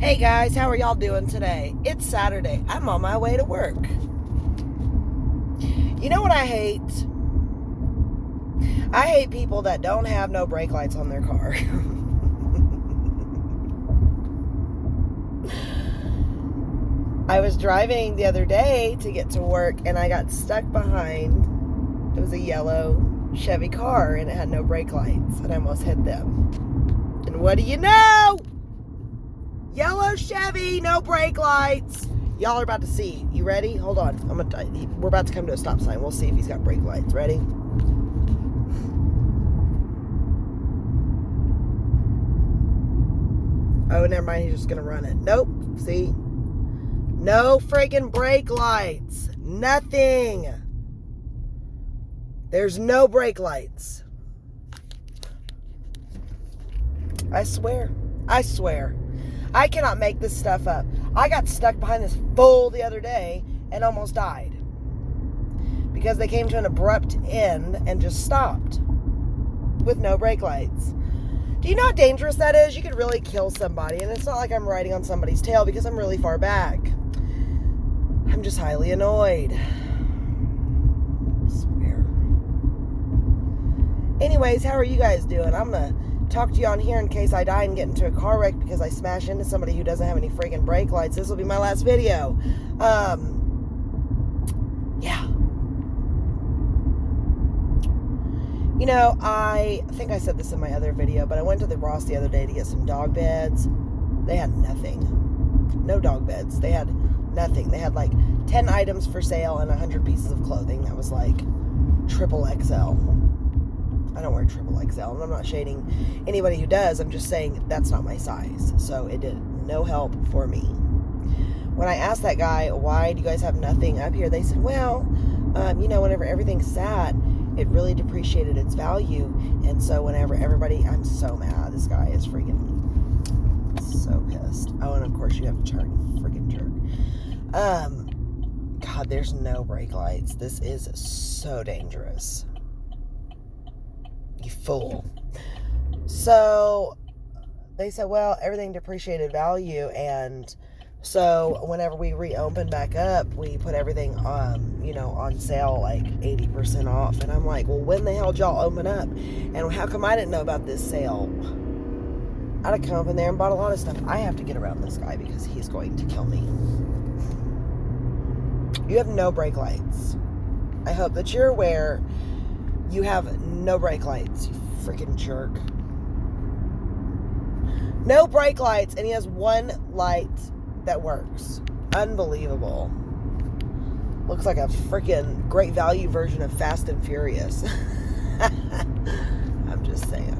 Hey guys, how are y'all doing today? It's Saturday. I'm on my way to work. You know what I hate? I hate people that don't have no brake lights on their car. I was driving the other day to get to work and I got stuck behind. It was a yellow Chevy car and it had no brake lights and I almost hit them. And what do you know? Yellow Chevy, no brake lights. Y'all are about to see. You ready? Hold on. We're about to come to a stop sign. We'll see if he's got brake lights. Ready? Oh, never mind. He's just going to run it. Nope. See? No friggin' brake lights. Nothing. There's no brake lights. I swear. I cannot make this stuff up. I got stuck behind this fool the other day and almost died. Because they came to an abrupt end and just stopped. With no brake lights. Do you know how dangerous that is? You could really kill somebody. And it's not like I'm riding on somebody's tail because I'm really far back. I'm just highly annoyed. I swear. Anyways, how are you guys doing? I'm going to talk to you on here in case I die and get into a car wreck because I smash into somebody who doesn't have any friggin' brake lights. This will be my last video. Yeah. You know, I think I said this in my other video, but I went to the Ross the other day to get some dog beds. They had nothing. No dog beds. They had nothing. They had like 10 items for sale and 100 pieces of clothing that was like triple XL. I don't wear triple XL, and I'm not shading anybody who does. I'm just saying that's not my size. So it did no help for me. When I asked that guy, why do you guys have nothing up here? They said, well, you know, whenever everything sat, it really depreciated its value. And so whenever everybody, I'm so mad. This guy is freaking so pissed. Oh, and of course you have to charge, freaking jerk. God, there's no brake lights. This is so dangerous. You fool. So they said, well, everything depreciated value, and so whenever we reopen back up, we put everything you know, on sale like 80% off. And I'm like, well, when the hell did y'all open up? And how come I didn't know about this sale? I'd have come up in there and bought a lot of stuff. I have to get around this guy because he's going to kill me. You have no brake lights. I hope that you're aware you have no brake lights, you freaking jerk. No brake lights, and he has one light that works. Unbelievable. Looks like a freaking great value version of Fast and Furious. I'm just saying.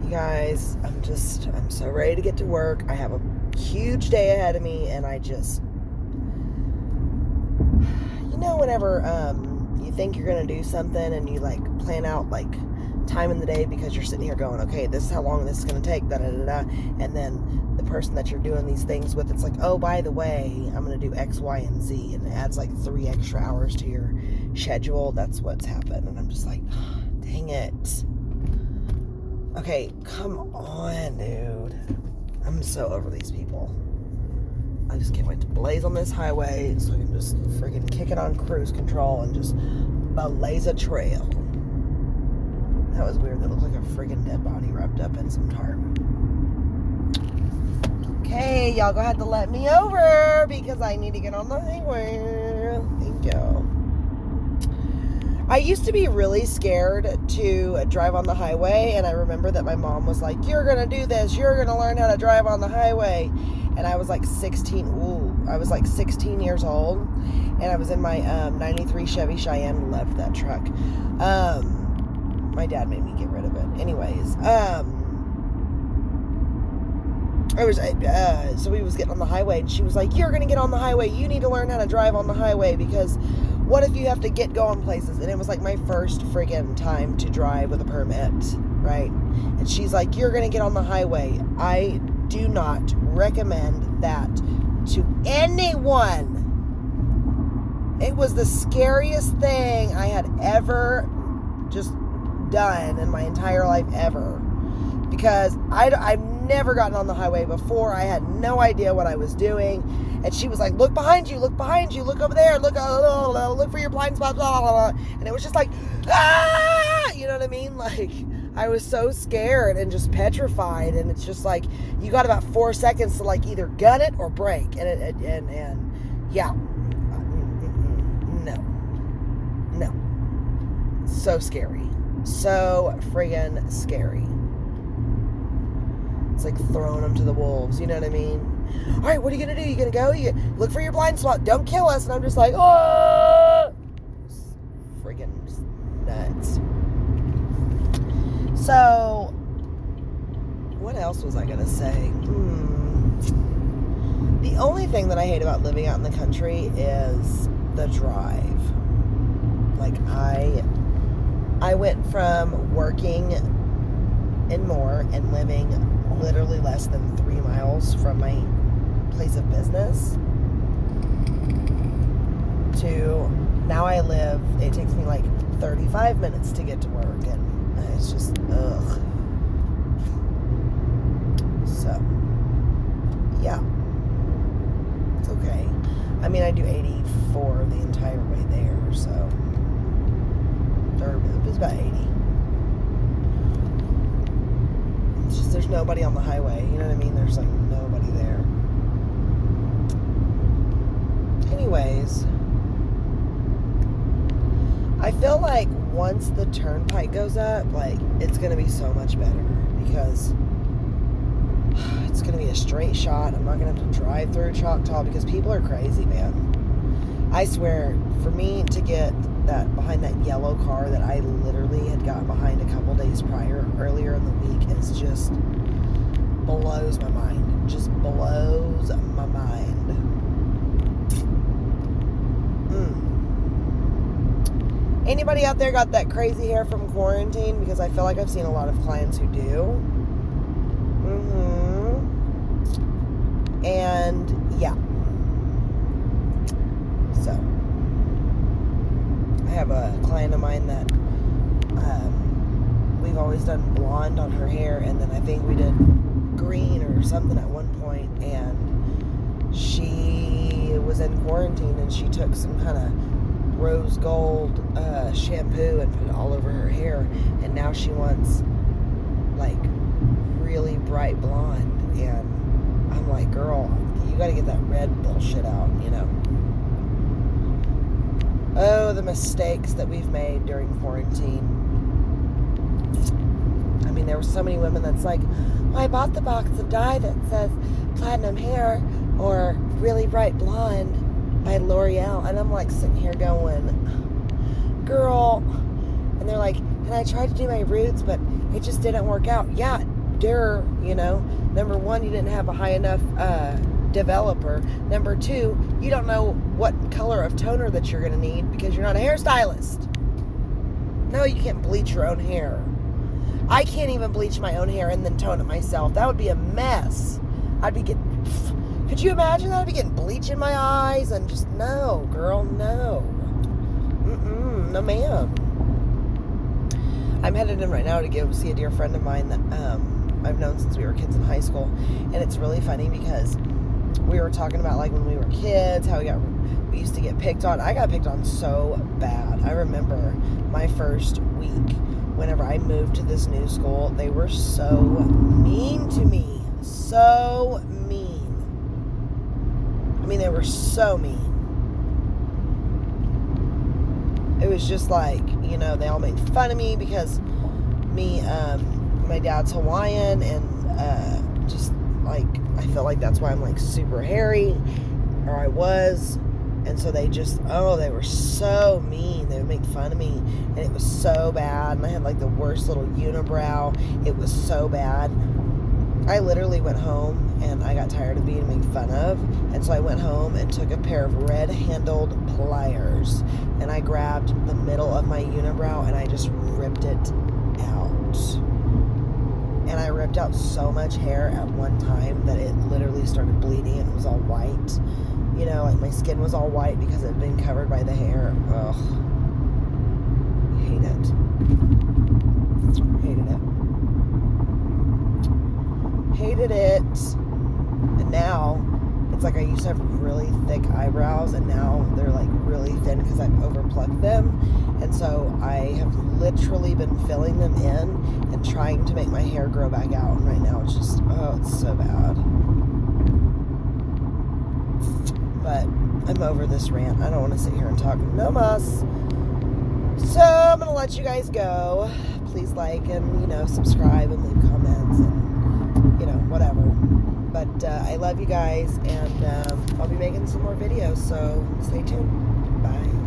You guys, I'm so ready to get to work. I have a huge day ahead of me, and I just, you know, whenever you think you're going to do something and you like plan out like time in the day because you're sitting here going, okay, this is how long this is going to take, and then the person that you're doing these things with, it's like, oh, by the way, I'm going to do X, Y, and Z, and it adds like 3 extra hours to your schedule. That's what's happened. And I'm just like, oh, dang it. Okay, come on, dude. I'm so over these people. I just can't wait to blaze on this highway so I can just freaking kick it on cruise control and just blaze a trail. That was weird. That looked like a freaking dead body wrapped up in some tarp. Okay, y'all go ahead to let me over because I need to get on the highway. Thank you. I used to be really scared to drive on the highway, and I remember that my mom was like, you're going to do this. You're going to learn how to drive on the highway. And I was like 16 years old, and I was in my 93 Chevy Cheyenne. Loved that truck. My dad made me get rid of it. Anyways, so we was getting on the highway, and she was like, you're going to get on the highway. You need to learn how to drive on the highway, because what if you have to get going places? And it was like my first friggin' time to drive with a permit, right? And she's like, you're going to get on the highway. I do not recommend that to anyone. It was the scariest thing I had ever just done in my entire life ever. because I've never gotten on the highway before. I had no idea what I was doing. And she was like, look behind you, look over there, look for your blind spots, blah, blah, blah. And it was just like, ah! You know what I mean? Like, I was so scared and just petrified. And it's just like, you got about 4 seconds to like either gun it or brake. And yeah. No. So scary. So friggin' scary. It's like throwing them to the wolves, you know what I mean? All right, what are you going to do? You going to go? You look for your blind spot. Don't kill us. And I'm just like, oh! Friggin' nuts. So, what else was I going to say? The only thing that I hate about living out in the country is the drive. Like, I went from working in Moore and living literally less than 3 miles from my place of business to now I live, it takes me like 35 minutes to get to work, and it's just, ugh. So, yeah. It's okay. I mean, I do 84 the entire way there, so, or it was about 80. It's just, there's nobody on the highway, you know what I mean? There's like nobody there. Anyways, I feel like once the turnpike goes up, like, it's going to be so much better because it's going to be a straight shot. I'm not going to have to drive through Choctaw because people are crazy, man. I swear, for me to get that behind that yellow car that I literally had got behind a couple days earlier in the week, is just blows my mind. Just blows my mind. Anybody out there got that crazy hair from quarantine? Because I feel like I've seen a lot of clients who do. And yeah. So, I have a client of mine that we've always done blonde on her hair, and then I think we did green or something at one point, and she was in quarantine and she took some kind of rose gold shampoo and put it all over her hair, and now she wants like really bright blonde, and I'm like, girl, you gotta get that red bullshit out, you know. Oh, the mistakes that we've made during quarantine. I mean, there were so many women that's like, well, I bought the box of dye that says platinum hair or really bright blonde by L'Oreal, and I'm like sitting here going, girl, and they're like, and I tried to do my roots, but it just didn't work out. Yeah, you know, number one, you didn't have a high enough developer. Number two, you don't know what color of toner that you're going to need because you're not a hairstylist. No, you can't bleach your own hair. I can't even bleach my own hair and then tone it myself. That would be a mess. Could you imagine that? I'd be getting bleach in my eyes and just, no, girl, no. No, ma'am. I'm headed in right now to go see a dear friend of mine that I've known since we were kids in high school. And it's really funny because we were talking about like when we were kids, how we used to get picked on. I got picked on so bad. I remember my first week whenever I moved to this new school, they were so mean to me. So mean. I mean, they were so mean. It was just like, you know, they all made fun of me because my dad's Hawaiian, and just like, I feel like that's why I'm like super hairy, or I was. And so they were so mean. They would make fun of me, and it was so bad. And I had like the worst little unibrow. It was so bad. I literally went home and I got tired of being made fun of. And so I went home and took a pair of red-handled pliers, and I grabbed the middle of my unibrow and I just ripped it out. And I ripped out so much hair at one time that it literally started bleeding and it was all white. You know, like my skin was all white because it had been covered by the hair. Ugh. Hate it. Hated it. treated it, and now it's like I used to have really thick eyebrows, and now they're like really thin because I've overplucked them. And so I have literally been filling them in and trying to make my hair grow back out. And right now it's just, oh, it's so bad. But I'm over this rant. I don't want to sit here and talk no mas. So I'm going to let you guys go. Please like and, subscribe and leave comments and, whatever. But I love you guys, and I'll be making some more videos, so stay tuned. Bye.